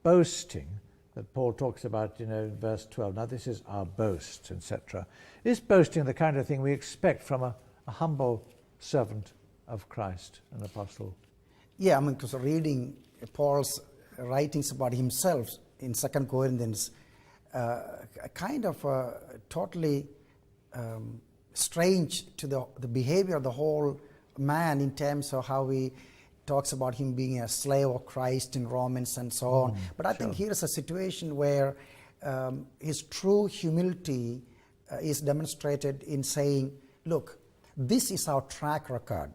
boasting that Paul talks about, in verse 12. Now this is our boast, etc. Is boasting the kind of thing we expect from a humble servant of Christ, an apostle? Yeah, because reading Paul's writings about himself in 2 Corinthians, kind of totally strange to the behavior of the whole man in terms of how he talks about him being a slave of Christ in Romans and so on. But I think here's a situation where his true humility is demonstrated in saying, look, this is our track record.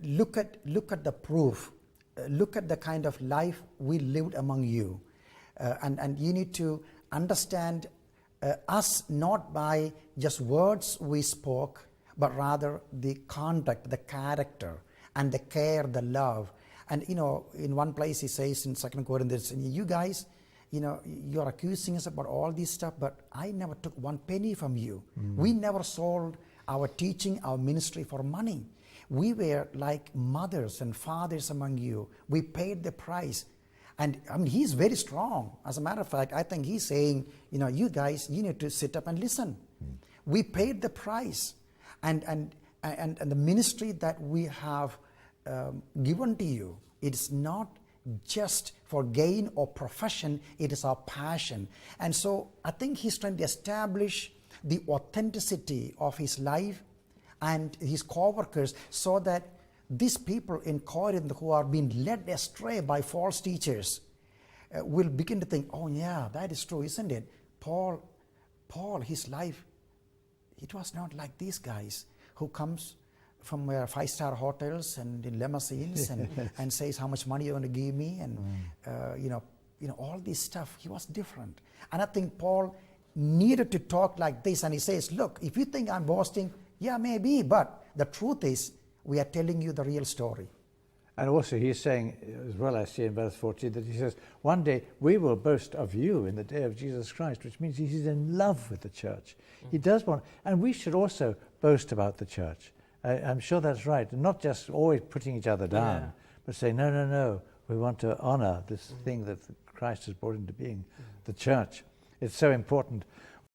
Look at the proof. Look at the kind of life we lived among you. And you need to understand us not by just words we spoke, but rather the conduct, the character, and the care, the love. And in one place he says in 2 Corinthians, you guys, you're accusing us about all this stuff, but I never took one penny from you. We never sold our teaching, our ministry for money. We were like mothers and fathers among you. We paid the price. And he's very strong. As a matter of fact, I think he's saying, you guys, you need to sit up and listen. We paid the price. And the ministry that we have given to you, it's not just for gain or profession, it is our passion. And so I think he's trying to establish the authenticity of his life and his co-workers, so that these people in Corinth who are being led astray by false teachers will begin to think, oh yeah, that is true, isn't it? Paul, his life, it was not like these guys who comes from 5-star hotels and in limousines and says how much money you're going to give me and all this stuff. He was different. And I think Paul needed to talk like this, and he says, look, if you think I'm boasting, yeah, maybe, but the truth is we are telling you the real story. And also he's saying, as well, I see in verse 14, that he says, one day we will boast of you in the day of Jesus Christ, which means he's in love with the church. He does want, and we should also boast about the church. I'm sure that's right. And not just always putting each other down, but say, no, we want to honor this thing that Christ has brought into being, the church. It's so important.